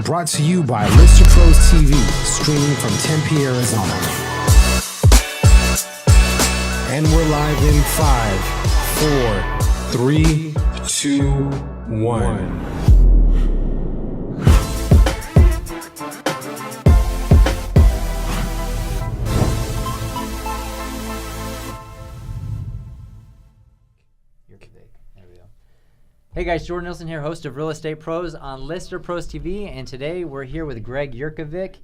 brought to you by Lister Pros TV, streaming from Tempe, Arizona. And we're live in 5, 4, 3, 2, 1. Hey guys, Jordan Nilsson here, host of Real Estate Pros on Lister Pros TV, and today we're here with Greg Yurkovic,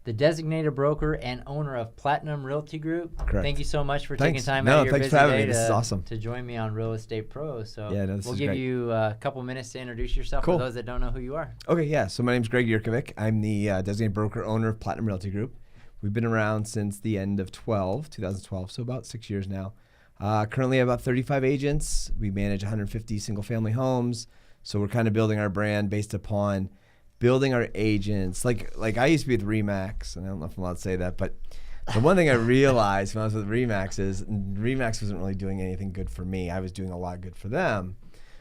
the designated broker and owner of Platinum Realty Group. Correct. Thank you so much for taking time out of your busy day to join me on Real Estate Pros. So we'll give you a couple minutes to introduce yourself for those that don't know who you are. Okay, yeah. So my name's Greg Yurkovic. I'm the designated broker owner of Platinum Realty Group. We've been around since the end of 2012, so about 6 years now. Currently about 35 agents. We manage 150 single-family homes. So we're kind of building our brand based upon building our agents. Like I used to be with RE/MAX, and I don't know if I'm allowed to say that, but the one thing I realized when I was with RE/MAX is RE/MAX wasn't really doing anything good for me. I was doing a lot good for them.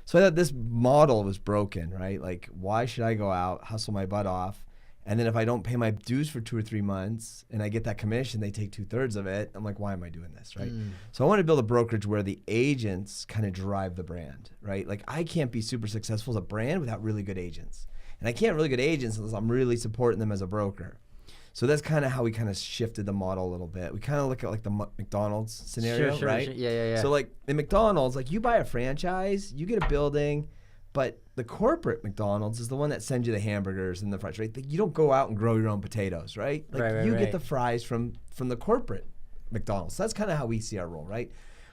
So I thought this model was broken, right? Like, why should I go out, hustle my butt off, and then if I don't pay my dues for 2 or 3 months and I get that commission, they take 2/3 of it. I'm like, why am I doing this, right? So I want to build a brokerage where the agents kind of drive the brand, right? Like, I can't be super successful as a brand without really good agents. And I can't have really good agents unless I'm really supporting them as a broker. So that's kind of how we kind of shifted the model a little bit. We kind of look at like the McDonald's scenario, right? Sure. Yeah. So like in McDonald's, like you buy a franchise, you get a building, but the corporate McDonald's is the one that sends you the hamburgers and the fries, right? You don't go out and grow your own potatoes, right? Like you get the fries from the corporate McDonald's. So that's kind of how we see our role, right?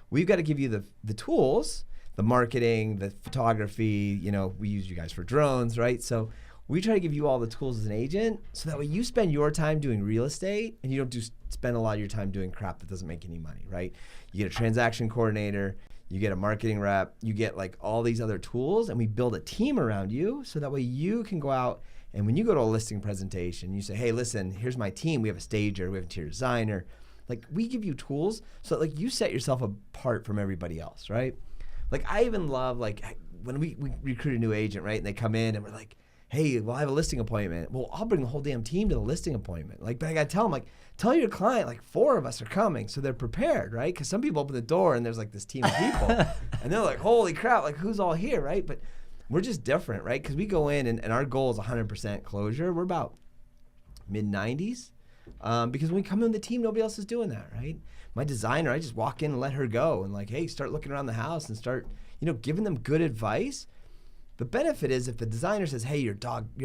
We've got to give you the tools, the marketing, the photography. You know, we use you guys for drones, right? So we try to give you all the tools as an agent, so that way you spend your time doing real estate and you don't spend a lot of your time doing crap that doesn't make any money, right? You get a transaction coordinator. You get a marketing rep, you get like all these other tools, and we build a team around you so that way you can go out and when you go to a listing presentation, you say, hey, listen, here's my team. We have a stager, we have a interior designer. Like, we give you tools so that like you set yourself apart from everybody else, right? Like, I even love like when we recruit a new agent, right? And they come in and we're like, hey, well, I have a listing appointment. Well, I'll bring the whole damn team to the listing appointment. Like, but I got to tell them, like, tell your client, like, 4 of us are coming, so they're prepared, right? Because some people open the door and there's like this team of people, and they're like, holy crap, like, who's all here, right? But we're just different, right? Because we go in and our goal is 100% closure. We're about mid-90s because when we come in the team, nobody else is doing that, right? My designer, I just walk in and let her go and like, hey, start looking around the house and start, giving them good advice. The benefit is if the designer says, hey, your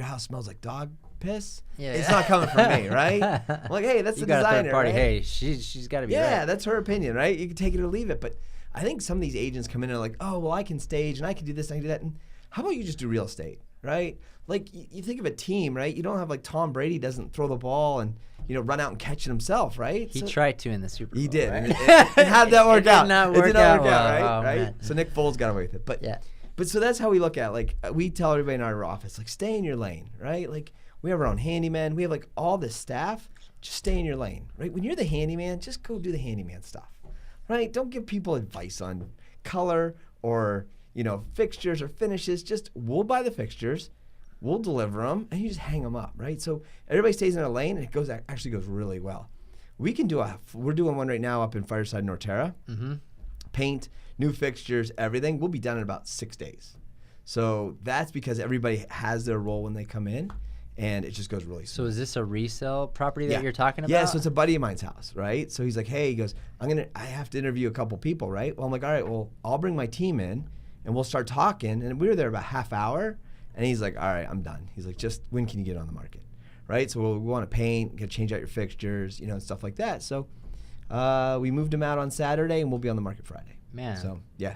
house smells like dog piss, it's not coming from me, right? I'm like, hey, that's the designer, third party. right? Hey, she's got to be right. Yeah, that's her opinion, right? You can take it or leave it. But I think some of these agents come in and are like, oh, well, I can stage and I can do this and I can do that. And how about you just do real estate, right? Like, you think of a team, right? You don't have like Tom Brady doesn't throw the ball and, run out and catch it himself, right? He tried to in the Super Bowl. He did. Right? And how'd that work out? It did not work out, right? Oh, right? So Nick Foles got away with it. But yeah. But so that's how we look at it. Like, we tell everybody in our office, like, stay in your lane, right? Like, we have our own handyman. We have like all this staff. Just stay in your lane, right? When you're the handyman, just go do the handyman stuff, right? Don't give people advice on color or, fixtures or finishes. Just, we'll buy the fixtures, we'll deliver them, and you just hang them up, right? So everybody stays in their lane, and it actually goes really well. We're doing one right now up in Fireside, Norterra. Paint, new fixtures, everything. We'll be done in about 6 days. So that's because everybody has their role when they come in, and it just goes really smooth. So is this a resale property that you're talking about? Yeah, so it's a buddy of mine's house, right? So he's like, hey, he goes, I have to interview a couple people, right? Well, I'm like, all right, well, I'll bring my team in, and we'll start talking. And we were there about half hour, and he's like, all right, I'm done. He's like, just when can you get on the market, right? So we want to paint, got to change out your fixtures, and stuff like that. So we moved him out on Saturday, and we'll be on the market Friday. Man. So, yeah.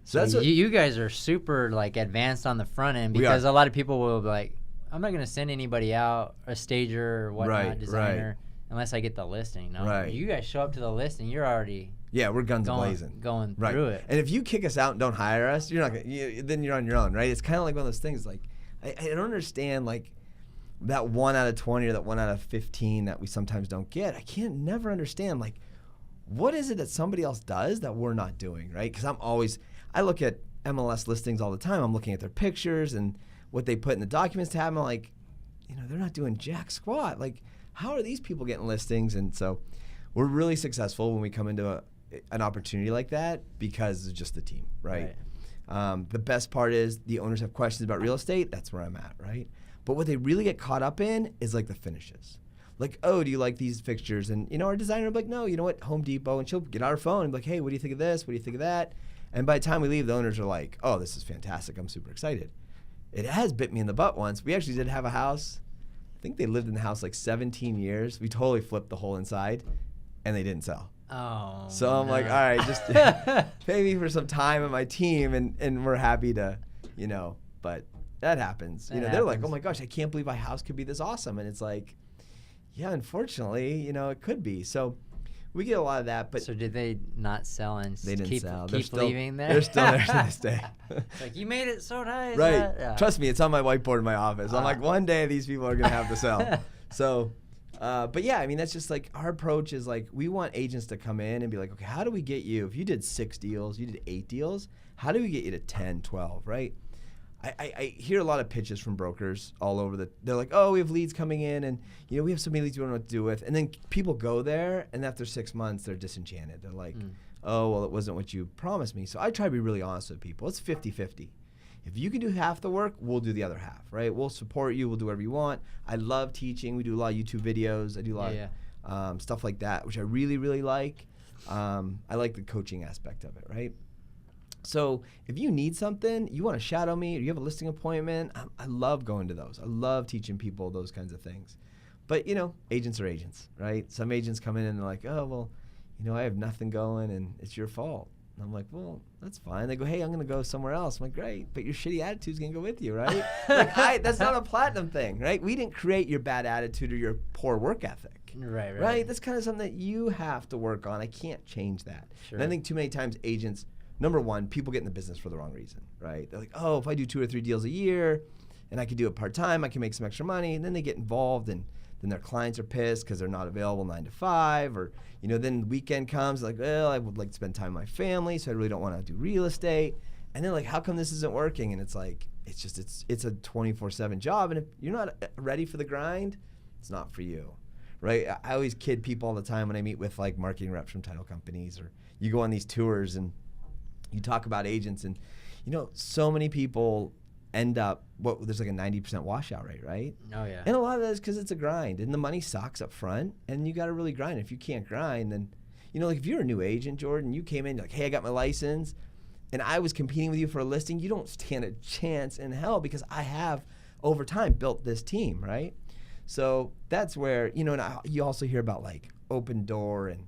So that's you guys are super like advanced on the front end because a lot of people will be like, I'm not going to send anybody out, a stager or whatnot, designer, unless I get the listing. No, right. You guys show up to the listing, you're already we're guns blazing, going through it. And if you kick us out and don't hire us, you're not gonna, then you're on your own, right? It's kind of like one of those things. Like I don't understand like that 1 out of 20 or that 1 out of 15 that we sometimes don't get. I can't never understand like what is it that somebody else does that we're not doing, right? Because I look at MLS listings all the time. I'm looking at their pictures and what they put in the documents tab. I'm like, they're not doing jack squat. Like, how are these people getting listings? And so we're really successful when we come into an opportunity like that because it's just the team, right? The best part is the owners have questions about real estate. That's where I'm at, right? But what they really get caught up in is like the finishes. Like, oh, do you like these fixtures? And, our designer will be like, no, you know what, Home Depot. And she'll get out her phone and be like, hey, what do you think of this? What do you think of that? And by the time we leave, the owners are like, oh, this is fantastic. I'm super excited. It has bit me in the butt once. We actually did have a house. I think they lived in the house like 17 years. We totally flipped the whole inside, and they didn't sell. Oh. So I'm like, all right, just pay me for some time on my team, and we're happy to, but that happens. They're like, oh my gosh, I can't believe my house could be this awesome. And it's like, yeah, unfortunately, it could be. So we get a lot of that. But so did they not sell and they didn't sell. Keep leaving there? They're still there to this day. It's like, you made it so nice. Right. Yeah. Trust me, it's on my whiteboard in my office. I'm like, one day these people are going to have to sell. So, but yeah, I mean, that's just like our approach is like, we want agents to come in and be like, okay, how do we get you? If you did 6 deals, you did 8 deals, how do we get you to 10, 12, right? I hear a lot of pitches from brokers all over they're like, oh, we have leads coming in and, we have so many leads we don't know what to do with. And then people go there and after 6 months, they're disenchanted. They're like, oh, well, it wasn't what you promised me. So I try to be really honest with people. It's 50-50. If you can do half the work, we'll do the other half, right? We'll support you. We'll do whatever you want. I love teaching. We do a lot of YouTube videos. I do a lot of stuff like that, which I really, really like. I like the coaching aspect of it, right? So if you need something, you want to shadow me, or you have a listing appointment, I love going to those. I love teaching people those kinds of things. But, agents are agents, right? Some agents come in and they're like, oh, well, I have nothing going and it's your fault. And I'm like, well, that's fine. They go, hey, I'm going to go somewhere else. I'm like, great, but your shitty attitude's going to go with you, right? That's not a platinum thing, right? We didn't create your bad attitude or your poor work ethic. Right? That's kind of something that you have to work on. I can't change that. Sure. And I think too many times agents, number one, people get in the business for the wrong reason, right? They're like, oh, if I do 2 or 3 deals a year and I can do it part-time, I can make some extra money. And then they get involved and then their clients are pissed because they're not available 9 to 5 or, then the weekend comes like, well, I would like to spend time with my family, so I really don't want to do real estate. And they're like, how come this isn't working? And it's like, it's a 24/7 job. And if you're not ready for the grind, it's not for you, right? I always kid people all the time when I meet with like marketing reps from title companies or you go on these tours and you talk about agents and, so many people end up, there's like a 90% washout rate, right? Oh, yeah. And a lot of that is because it's a grind and the money sucks up front and you got to really grind. If you can't grind, then, like if you're a new agent, Jordan, you came in like, hey, I got my license and I was competing with you for a listing, you don't stand a chance in hell because I have over time built this team, right? So that's where, and you also hear about like Open Door and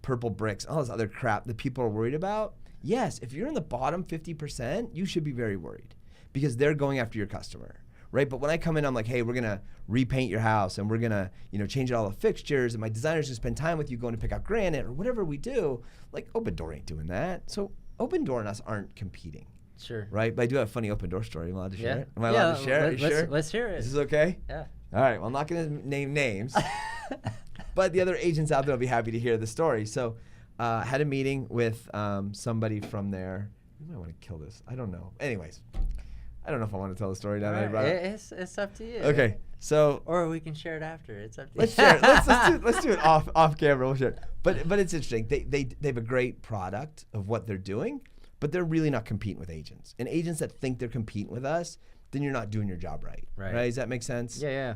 Purple Bricks, all this other crap that people are worried about. Yes, if you're in the bottom 50%, you should be very worried because they're going after your customer, right? But when I come in, I'm like, hey, we're gonna repaint your house and we're gonna, change all the fixtures and my designer's gonna spend time with you going to pick out granite or whatever we do. Like Open Door ain't doing that. So Open Door and us aren't competing. Sure. Right? But I do have a funny Open Door story. Am I allowed to share it? Am I allowed to share it? You sure? Let's hear it. Is this okay? Yeah. All right. Well, I'm not gonna name names, but the other agents out there will be happy to hear the story. So had a meeting with somebody from there. You might want to kill this. I don't know. Anyways, I don't know if I want to tell the story now. Right. It's up to you. Okay. So or we can share it after. It's up to let's you. share it. Let's do it off camera. We'll share it. But it's interesting. They have a great product of what they're doing, but they're really not competing with agents. And agents that think they're competing with us, then you're not doing your job right. Right. Does that make sense? Yeah.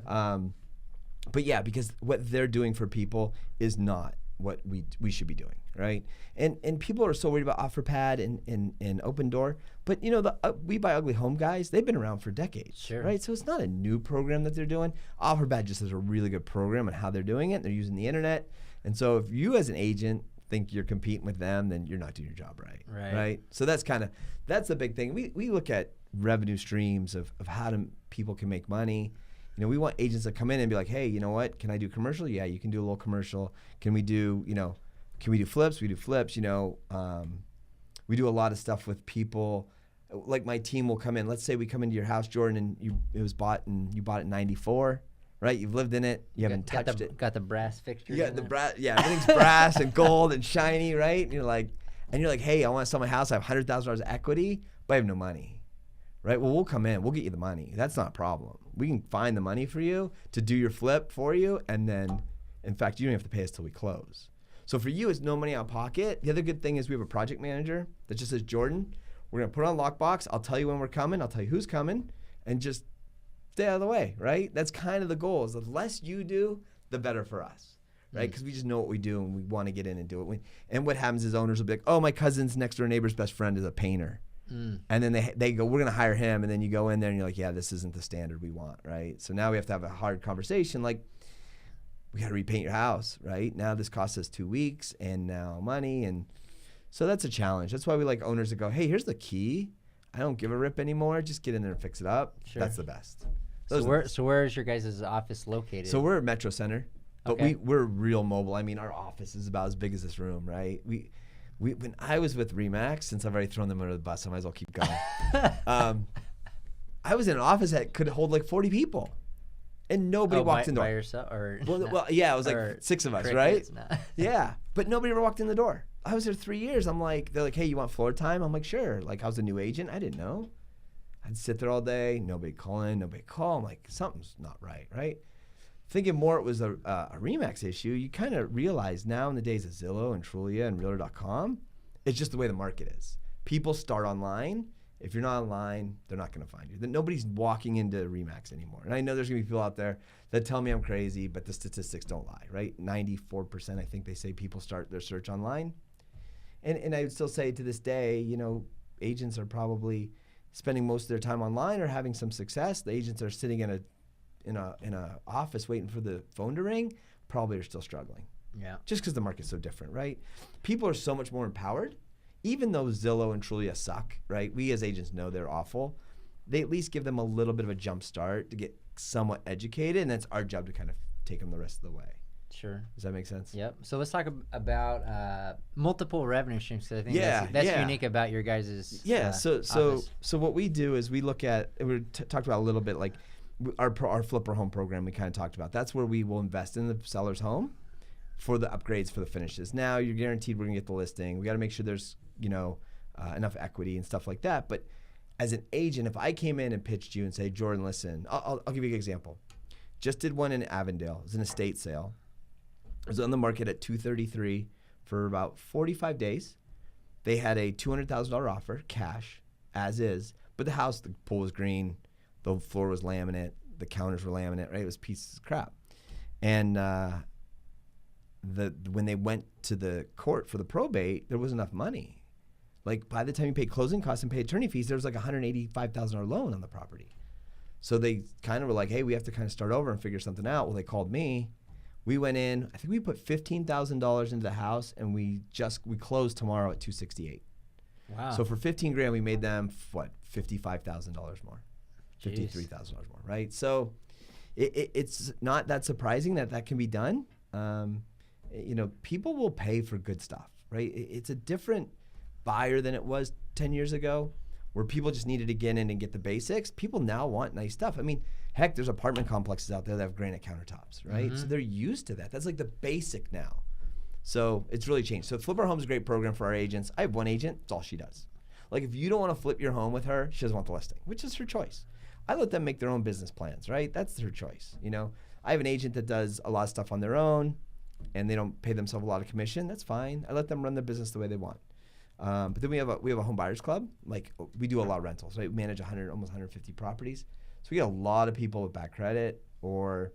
But yeah, because what they're doing for people is not what we should be doing, right? And people are so worried about OfferPad and Open Door, but the We Buy Ugly Home guys, they've been around for decades, sure, right? So it's not a new program that they're doing. OfferPad just has a really good program on how they're doing it. They're using the internet, and so if you as an agent think you're competing with them, then you're not doing your job right? So that's the big thing. We look at revenue streams of how people can make money. We want agents that come in and be like, hey, you know what? Can I do commercial? Yeah, you can do a little commercial. Can we do flips? We do flips. We do a lot of stuff with people. Like my team will come in. Let's say we come into your house, Jordan, and you bought it in '94, right? You've lived in it. You haven't touched it. Got the brass fixtures. You got the brass. Yeah, everything's brass and gold and shiny, right? And you're like, hey, I want to sell my house. I have $100,000 of equity, but I have no money. right? Well, we'll come in, we'll get you the money. That's not a problem. We can find the money for you to do your flip for you, and then, in fact, you don't have to pay us till we close. So for you, it's no money out of pocket. The other good thing is we have a project manager that just says, Jordan, we're gonna put it on lockbox. I'll tell you when we're coming. I'll tell you who's coming, and just stay out of the way, right? That's kind of the goal. Is the less you do, the better for us, right? Because we just know what we do and we want to get in and do it. And what happens is owners will be like, oh, my cousin's next door neighbor's best friend is a painter. And then they go, we're going to hire him. And then you go in there and you're like, yeah, this isn't the standard we want, right? So now we have to have a hard conversation like, we got to repaint your house, right? Now this costs us 2 weeks and now money. And so that's a challenge. That's why we like owners that go, hey, here's the key. I don't give a rip anymore. Just get in there and fix it up. Sure. That's the best. So where is your guys' office located? So we're at Metro Center, but okay. we're real mobile. I mean, our office is about as big as this room, right? We when I was with Remax, since I've already thrown them under the bus, I might as well keep going. I was in an office that could hold like 40 people, and nobody walked in the door. By yourself, or well, yeah, it was like 6 of us, right? Yeah, but nobody ever walked in the door. I was there 3 years. I'm like, they're like, hey, you want floor time? I'm like, sure. Like, I was a new agent. I didn't know. I'd sit there all day. Nobody call in. Nobody call. I'm like, something's not right, right? Thinking more it was a Remax issue, you kind of realize now in the days of Zillow and Trulia and Realtor.com, it's just the way the market is. People start online. If you're not online, they're not going to find you. Nobody's walking into Remax anymore. And I know there's going to be people out there that tell me I'm crazy, but the statistics don't lie, right? 94%, I think they say people start their search online. And I would still say to this day, you know, agents are probably spending most of their time online or having some success. The agents are sitting in a office waiting for the phone to ring, probably are still struggling. Yeah. Just because the market's so different, right? People are so much more empowered. Even though Zillow and Trulia suck, right? We as agents know they're awful. They at least give them a little bit of a jump start to get somewhat educated, and that's our job to kind of take them the rest of the way. Sure. Does that make sense? Yep. So let's talk about multiple revenue streams, because I think that's unique about your guys' So what we do is we look at, we talked about a little bit like our flipper home program we kind of talked about. That's where we will invest in the seller's home for the upgrades, for the finishes. Now you're guaranteed we're gonna get the listing. We got to make sure there's enough equity and stuff like that. But as an agent, if I came in and pitched you and say, Jordan, listen, I'll give you an example. Just did one in Avondale. It was an estate sale. It was on the market at $233 for about 45 days. They had a $200,000 offer, cash, as is. But the house, the pool was green, the floor was laminate, the counters were laminate, right? It was pieces of crap. And when they went to the court for the probate, there wasn't enough money. Like by the time you paid closing costs and paid attorney fees, there was like a $185,000 loan on the property. So they kind of were like, hey, we have to kind of start over and figure something out. Well, they called me. We went in, I think we put $15,000 into the house, and we closed tomorrow at $268. Wow. So for $15,000, we made them $55,000 more, $53,000 more, right? So it's not that surprising that can be done. People will pay for good stuff, right? It's a different buyer than it was 10 years ago, where people just needed to get in and get the basics. People now want nice stuff. I mean, heck, there's apartment complexes out there that have granite countertops, right? Mm-hmm. So they're used to that. That's like the basic now. So it's really changed. So Flip Our Home is a great program for our agents. I have one agent, that's all she does. Like if you don't want to flip your home with her, she doesn't want the listing, which is her choice. I let them make their own business plans, right? That's her choice. I have an agent that does a lot of stuff on their own and they don't pay themselves a lot of commission. That's fine. I let them run their business the way they want. But then we have a home buyers club. Like we do a lot of rentals, right? We manage almost 150 properties. So we get a lot of people with bad credit or,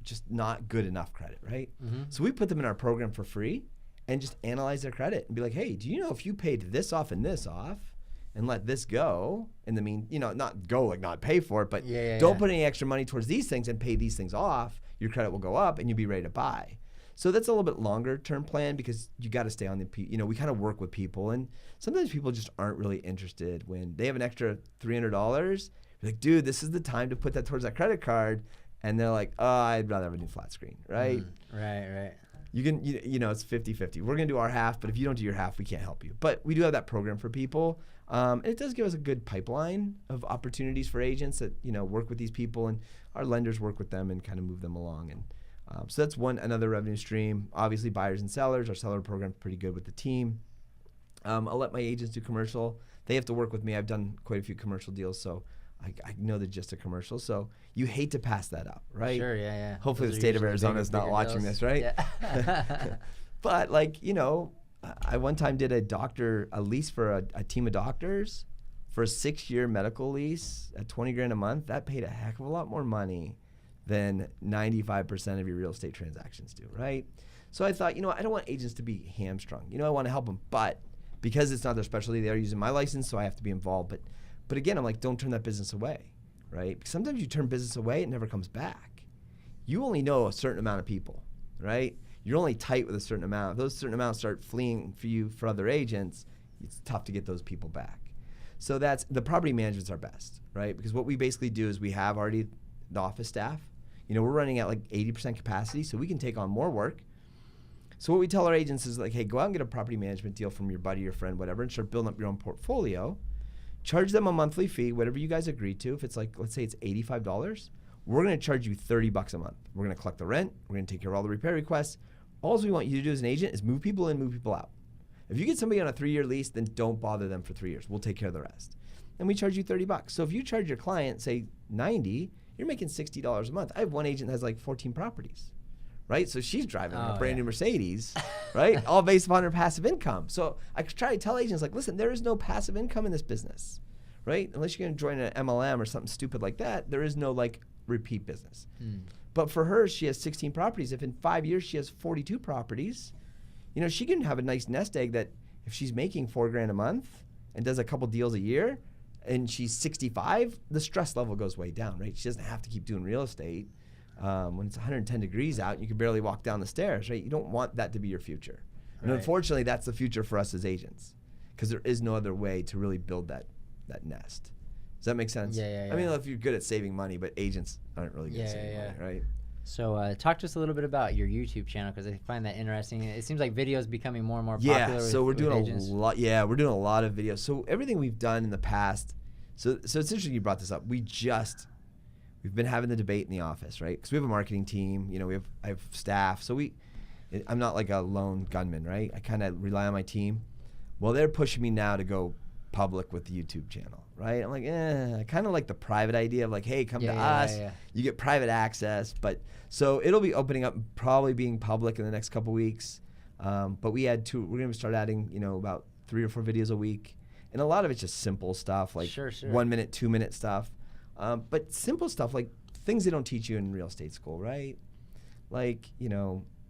just not good enough credit, right? Mm-hmm. So we put them in our program for free and just analyze their credit and be like, hey, do you know if you paid this off and let this go in the not go like not pay for it, but don't put any extra money towards these things and pay these things off, your credit will go up and you'll be ready to buy. So that's a little bit longer term plan because you got to stay on we kind of work with people and sometimes people just aren't really interested when they have an extra $300. You're like, dude, this is the time to put that towards that credit card. And they're like, oh, I'd rather have a new flat screen, right? Right. You can, it's 50-50. We're going to do our half, but if you don't do your half, we can't help you. But we do have that program for people. And it does give us a good pipeline of opportunities for agents that, work with these people and our lenders work with them and kind of move them along. And so that's another revenue stream. Obviously, buyers and sellers. Our seller program is pretty good with the team. I'll let my agents do commercial. they have to work with me. I've done quite a few commercial deals, so I know the gist of commercials. So you hate to pass that up, right? Sure, yeah. Hopefully the state of Arizona is not watching this, right? Yeah. But like, I one time did a lease for a team of doctors for a 6-year medical lease at $20,000 a month. That paid a heck of a lot more money than 95% of your real estate transactions do, right? So I thought, I don't want agents to be hamstrung. I want to help them, but because it's not their specialty, they are using my license, so I have to be involved. But again, I'm like, don't turn that business away, right? Because sometimes you turn business away, it never comes back. You only know a certain amount of people, right? You're only tight with a certain amount. If those certain amounts start fleeing for you for other agents, it's tough to get those people back. So that's the property management's our best, right? Because what we basically do is we have already the office staff. We're running at like 80% capacity, so we can take on more work. So what we tell our agents is like, hey, go out and get a property management deal from your buddy, your friend, whatever, and start building up your own portfolio. Charge them a monthly fee, whatever you guys agree to. If it's like, let's say it's $85, we're going to charge you $30 a month. We're going to collect the rent. We're going to take care of all the repair requests. All we want you to do as an agent is move people in, move people out. If you get somebody on a 3-year lease, then don't bother them for 3 years. We'll take care of the rest. And we charge you $30. So if you charge your client, say $90, you're making $60 a month. I have one agent that has like 14 properties, right? So she's driving a brand new Mercedes, right? All based upon her passive income. So I try to tell agents like, listen, there is no passive income in this business, right? Unless you're going to join an MLM or something stupid like that, there is no like repeat business. But for her, she has 16 properties. If in 5 years she has 42 properties, she can have a nice nest egg that if she's making $4,000 a month and does a couple deals a year and she's 65, the stress level goes way down, right? She doesn't have to keep doing real estate when it's 110 degrees out and you can barely walk down the stairs, right? You don't want that to be your future. And unfortunately, that's the future for us as agents because there is no other way to really build that nest. Does that make sense? Yeah. I mean, if you're good at saving money, but agents aren't really good at saving money, right? So talk to us a little bit about your YouTube channel because I find that interesting. It seems like video is becoming more and more popular. So we're doing agents. a lot. Yeah, we're doing a lot of videos. So everything we've done in the past. So it's interesting you brought this up. We've been having the debate in the office, right? Because we have a marketing team. I have staff. So I'm not like a lone gunman, right? I kind of rely on my team. Well, they're pushing me now to go public with the YouTube channel, right? I'm like, I kind of like the private idea of like, hey, come to us. Yeah. You get private access. But so it'll be opening up, probably being public in the next couple weeks. But we're going to start adding, about 3 or 4 videos a week. And a lot of it's just simple stuff like 1 minute, 2 minute stuff. But simple stuff like things they don't teach you in real estate school, right? Like,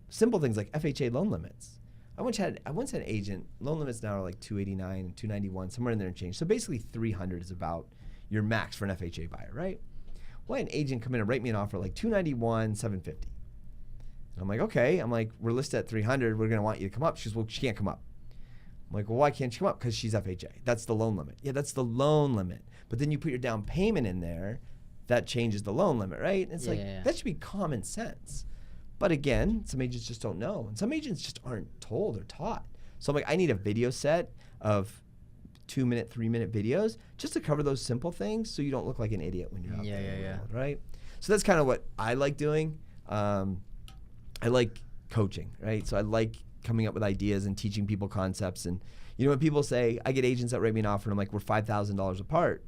simple things like FHA loan limits. I once had an agent, loan limits now are like 289 and 291, somewhere in there and change. So basically 300 is about your max for an FHA buyer, right? Well, I had an agent come in and write me an offer like 291, 750. And I'm like, okay. I'm like, we're listed at 300. We're going to want you to come up. She goes, well, she can't come up. I'm like, well, why can't she come up? Because she's FHA. That's the loan limit. Yeah, that's the loan limit. But then you put your down payment in there, that changes the loan limit, right? And it's that should be common sense. But again, some agents just don't know. And some agents just aren't told or taught. So I'm like, I need a video set of 2-minute, 3-minute videos just to cover those simple things so you don't look like an idiot when you're out there in the world, right? So that's kind of what I like doing. I like coaching, right? So I like coming up with ideas and teaching people concepts. And when people say, I get agents that write me an offer and I'm like, we're $5,000 apart.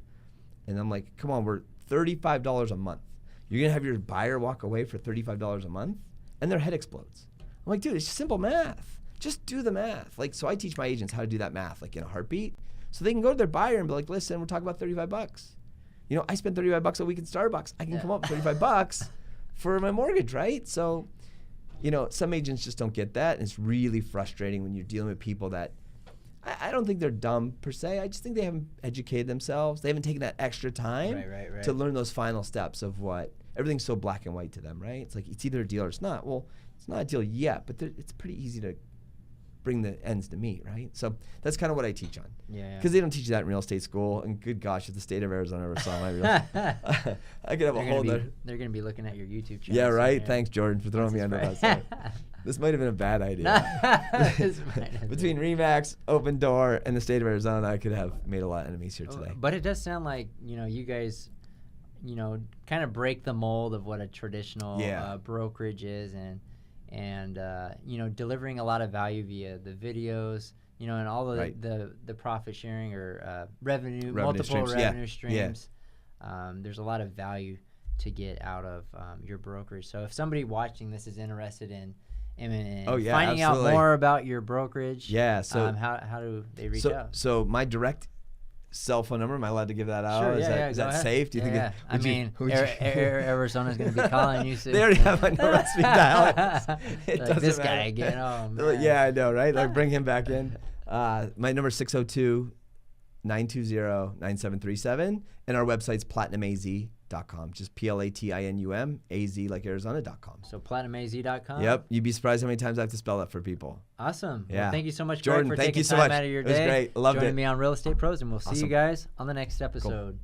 And I'm like, come on, we're $35 a month. You're going to have your buyer walk away for $35 a month? And their head explodes. I'm like, dude, it's just simple math. Just do the math. Like, so I teach my agents how to do that math, like in a heartbeat, so they can go to their buyer and be like, listen, we're talking about $35. I spend $35 a week at Starbucks. I can come up with $35 for my mortgage, right? So, some agents just don't get that. And it's really frustrating when you're dealing with people that, I don't think they're dumb per se. I just think they haven't educated themselves. They haven't taken that extra time to learn those final steps of what, everything's so black and white to them, right? It's like, it's either a deal or it's not. Well, it's not a deal yet, but it's pretty easy to bring the ends to meet, right? So that's kind of what I teach on. Yeah. Because they don't teach you that in real estate school. And good gosh, if the state of Arizona ever saw my real estate, I could have a whole other. They're going to be looking at your YouTube channel. Yeah, right? Thanks, Jordan, for throwing me under that side. This might have been a bad idea. Between Remax, Open Door, and the state of Arizona, I could have made a lot of enemies here today. But it does sound like, you guys, kind of break the mold of what a traditional brokerage is and delivering a lot of value via the videos, and all the Right. the profit sharing or multiple streams. revenue Yeah. streams. There's a lot of value to get out of your brokerage. So if somebody watching this is interested in finding out more about your brokerage, so how do they reach out? So my direct cell phone number, am I allowed to give that out? Sure, Is that safe? Do you think? Arizona's going to be calling you soon. They already have my number. Speed dial. It doesn't this matter. guy again. Oh man. Yeah, I know, right? Like bring him back in. My number is 602-920-9737, and our website's platinumaz.com. Just PLATINUM, AZ like Arizona.com. So platinumaz.com. Yep. You'd be surprised how many times I have to spell that for people. Awesome. Yeah. Well, thank you so much, Jordan, Greg, for thank taking you so time much. out of your It was day. great. Loved joining it. me on Real Estate Pros, and we'll see you Awesome. guys on the next episode.